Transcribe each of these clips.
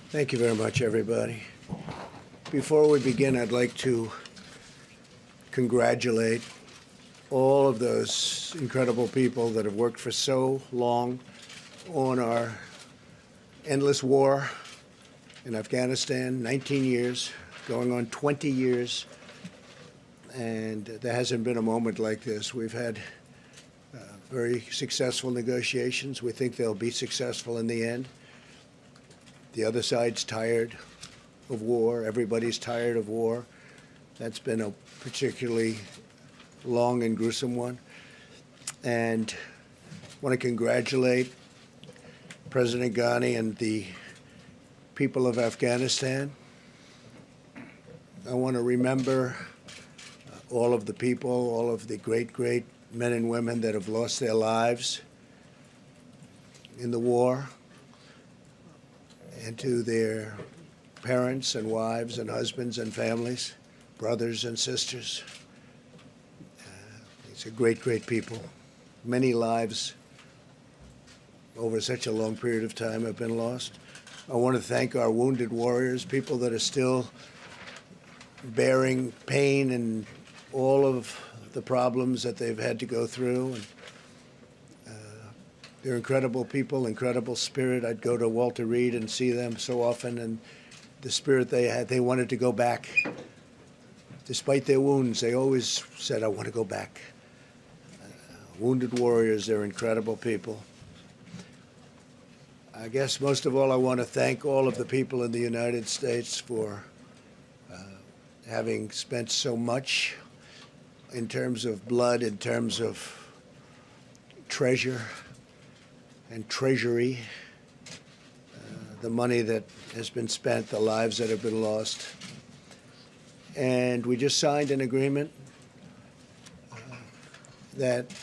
Thank you very much, everybody. Before we begin, I'd like to congratulate all of those incredible people that have worked for so long on our endless war in Afghanistan, 19 years, going on 20 years, and there hasn't been a moment like this. We've had very successful negotiations. We think they'll be successful in the end. The other side's tired of war. Everybody's tired of war. That's been a particularly long and gruesome one. And I want to congratulate President Ghani and the people of Afghanistan. I want to remember all of the people, all of the great, great men and women that have lost their lives in the war, and to their parents and wives and husbands and families, brothers and sisters. It's a great, great people. Many lives over such a long period of time have been lost. I want to thank our wounded warriors, people that are still bearing pain and all of the problems that they've had to go through. And they're incredible people, incredible spirit. I'd go to Walter Reed and see them so often, and the spirit they had, they wanted to go back. Despite their wounds, they always said, I want to go back. Wounded warriors, they're incredible people. I guess most of all, I want to thank all of the people in the United States for having spent so much in terms of blood, in terms of treasure and treasury, the money that has been spent, the lives that have been lost. And we just signed an agreement that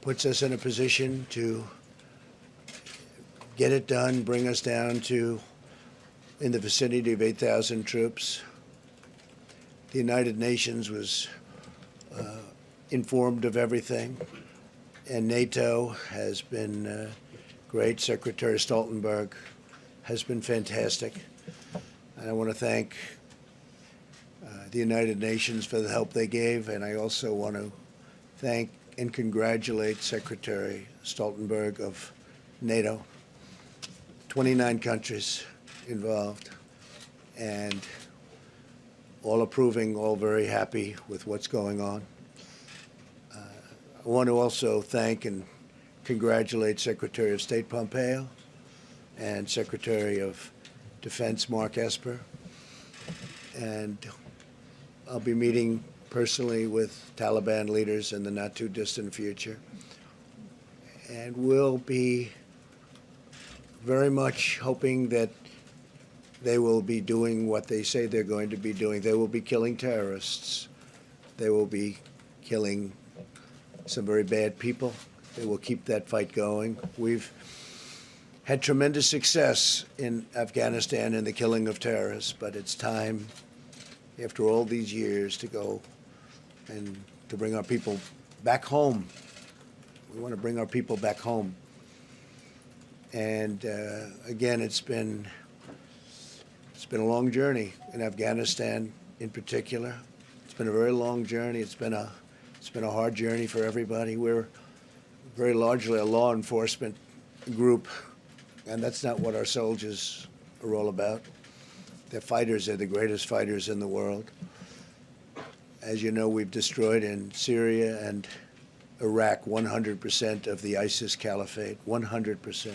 puts us in a position to get it done, bring us down to in the vicinity of 8,000 troops. The United Nations was informed of everything, and NATO has been great. Secretary Stoltenberg has been fantastic. And I want to thank the United Nations for the help they gave, and I also want to thank and congratulate Secretary Stoltenberg of NATO. 29 countries involved, and all approving, all very happy with what's going on. I want to also thank and congratulate Secretary of State Pompeo and Secretary of Defense Mark Esper. And I'll be meeting personally with Taliban leaders in the not too distant future. And we'll be very much hoping that they will be doing what they say they're going to be doing. They will be killing terrorists. They will be killing some very bad people. They will keep that fight going. We've had tremendous success in Afghanistan in the killing of terrorists, but it's time, after all these years, to go and to bring our people back home. We want to bring our people back home. And again, it's been a long journey in Afghanistan in particular. It's been a very long journey. It's been a hard journey for everybody. We're very largely a law enforcement group, and that's not what our soldiers are all about. They're fighters. They're the greatest fighters in the world. As you know, we've destroyed in Syria and Iraq 100% of the ISIS caliphate, 100%.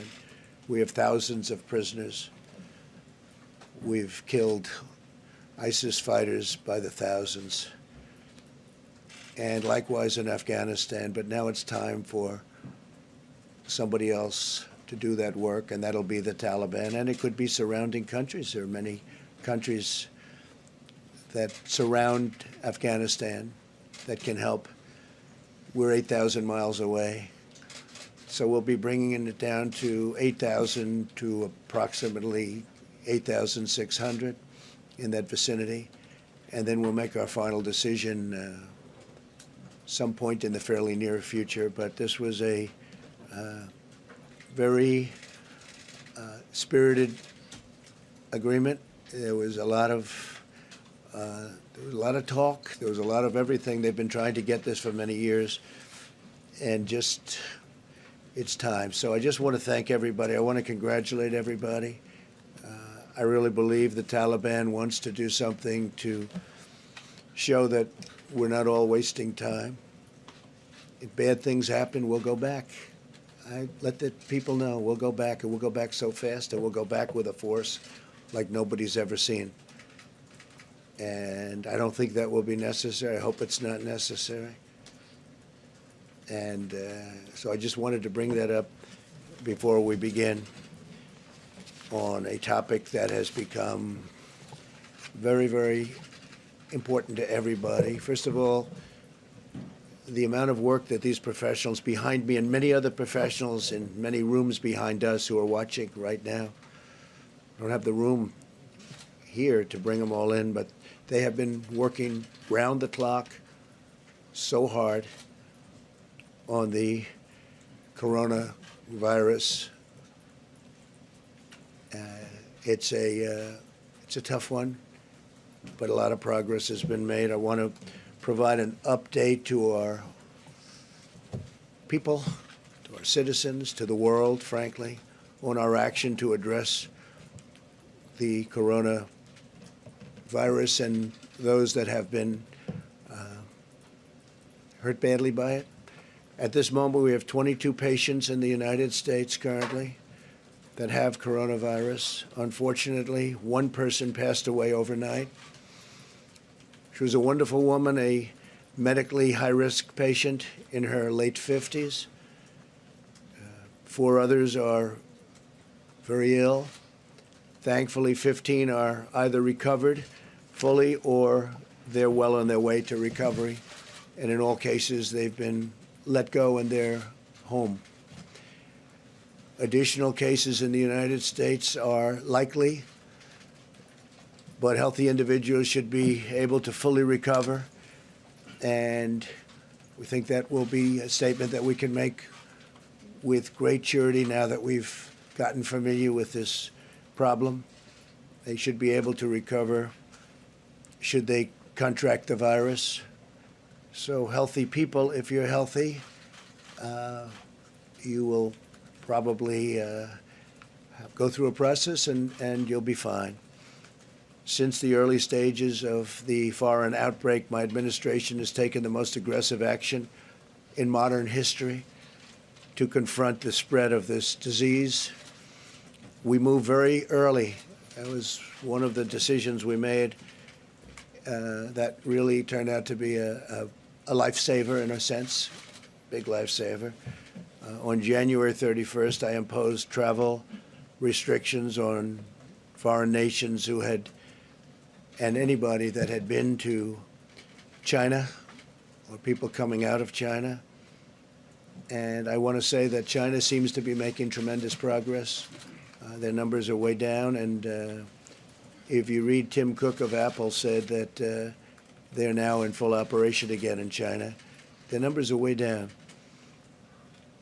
We have thousands of prisoners. We've killed ISIS fighters by the thousands. And likewise in Afghanistan, but now it's time for somebody else to do that work, and that'll be the Taliban, and it could be surrounding countries. There are many countries that surround Afghanistan that can help. We're 8,000 miles away, so we'll be bringing it down to 8,000 to approximately 8,600 in that vicinity, and then we'll make our final decision some point in the fairly near future. But this was a very spirited agreement. There was a lot of talk. There was a lot of everything. They've been trying to get this for many years, and just it's time. So I just want to thank everybody. I want to congratulate everybody. I really believe the Taliban wants to do something to show that we're not all wasting time. If bad things happen, we'll go back. I let the people know we'll go back, and we'll go back so fast, and we'll go back with a force like nobody's ever seen. And I don't think that will be necessary. I hope it's not necessary. And so I just wanted to bring that up before we begin on a topic that has become very, very important to everybody. First of all, the amount of work that these professionals behind me and many other professionals in many rooms behind us who are watching right now, I don't have the room here to bring them all in, but they have been working round the clock so hard on the coronavirus. It's a tough one, but a lot of progress has been made. I want to provide an update to our people, to our citizens, to the world, frankly, on our action to address the coronavirus and those that have been hurt badly by it. At this moment, we have 22 patients in the United States currently that have coronavirus. Unfortunately, one person passed away overnight. She was a wonderful woman, a medically high-risk patient in her late 50s. 4 others are very ill. Thankfully, 15 are either recovered fully or they're well on their way to recovery. And in all cases, they've been let go in their home. Additional cases in the United States are likely, but healthy individuals should be able to fully recover. And we think that will be a statement that we can make with great surety now that we've gotten familiar with this problem. They should be able to recover should they contract the virus. So healthy people, if you're healthy, you will probably go through a process and you'll be fine. Since the early stages of the foreign outbreak, my administration has taken the most aggressive action in modern history to confront the spread of this disease. We moved very early. That was one of the decisions we made that really turned out to be a lifesaver in a sense, big lifesaver. On January 31st, I imposed travel restrictions on foreign nations who had, and anybody that had been to China or people coming out of China. And I want to say that China seems to be making tremendous progress. Their numbers are way down, and if you read Tim Cook of Apple said that they're now in full operation again in China. Their numbers are way down.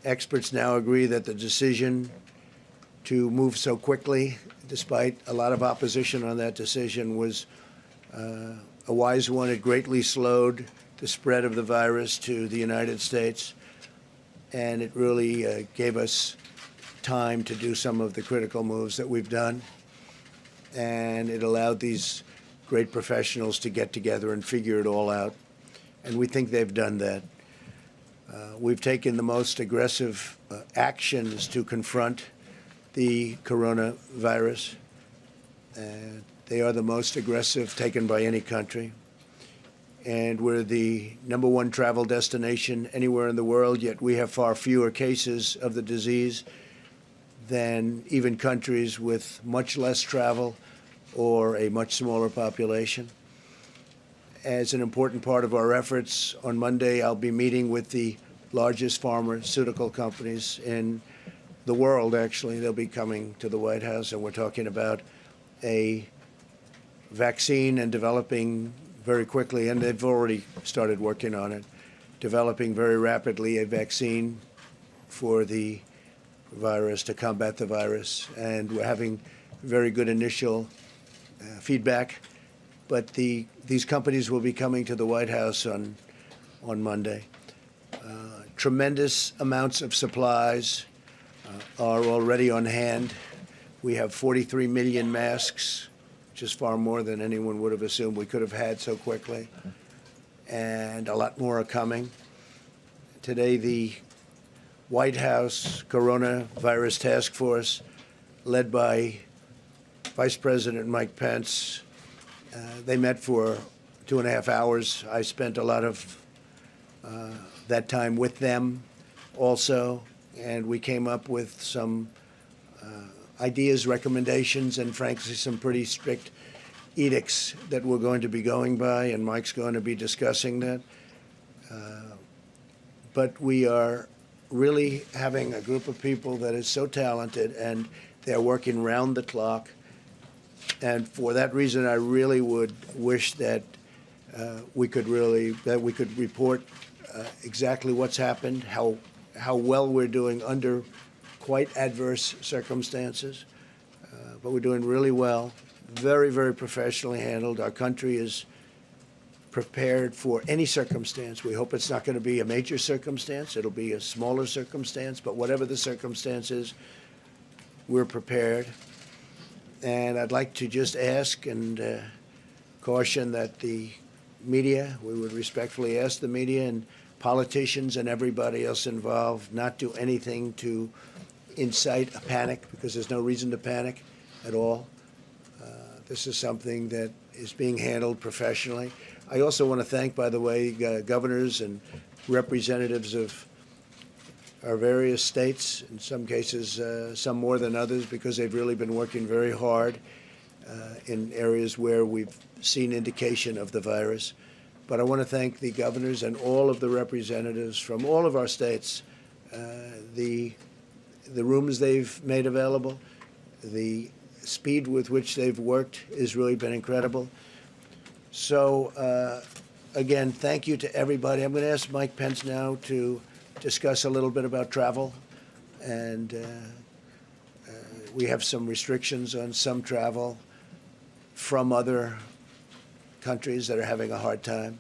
Experts now agree that the decision to move so quickly, despite a lot of opposition on that decision, was a wise one. It greatly slowed the spread of the virus to the United States, and it really gave us time to do some of the critical moves that we've done. And it allowed these great professionals to get together and figure it all out. And we think they've done that. We've taken the most aggressive actions to confront the coronavirus. They are the most aggressive taken by any country. And we're the #1 travel destination anywhere in the world, yet we have far fewer cases of the disease than even countries with much less travel or a much smaller population. As an important part of our efforts, on Monday I'll be meeting with the largest pharmaceutical companies in the world, actually. They'll be coming to the White House, and we're talking about a vaccine and developing very quickly, and they've already started working on it, developing very rapidly a vaccine for the virus, to combat the virus. And we're having very good initial feedback. But these companies will be coming to the White House on Monday. Tremendous amounts of supplies are already on hand. We have 43 million masks, which is far more than anyone would have assumed we could have had so quickly. And a lot more are coming. Today, the White House Coronavirus Task Force, led by Vice President Mike Pence, they met for 2.5 hours. I spent a lot of that time with them also, and we came up with some ideas, recommendations, and frankly, some pretty strict edicts that we're going to be going by, and Mike's going to be discussing that. But we are really having a group of people that is so talented, and they're working round the clock. And for that reason, I really would wish that we could report exactly what's happened, how well we're doing under quite adverse circumstances. But we're doing really well, very, very professionally handled. Our country is prepared for any circumstance. We hope it's not going to be a major circumstance. It'll be a smaller circumstance. But whatever the circumstance is, we're prepared. And I'd like to just ask and caution that the media, we would respectfully ask the media and politicians and everybody else involved not do anything to incite a panic, because there's no reason to panic at all. This is something that is being handled professionally. I also want to thank, by the way, governors and representatives of our various states, in some cases, some more than others, because they've really been working very hard in areas where we've seen indication of the virus. But I want to thank the governors and all of the representatives from all of our states, the rooms they've made available, the speed with which they've worked has really been incredible. So, again, thank you to everybody. I'm going to ask Mike Pence now to discuss a little bit about travel. And we have some restrictions on some travel from other countries that are having a hard time.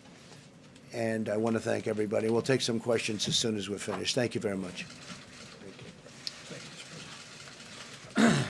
And I want to thank everybody. We'll take some questions as soon as we're finished. Thank you very much.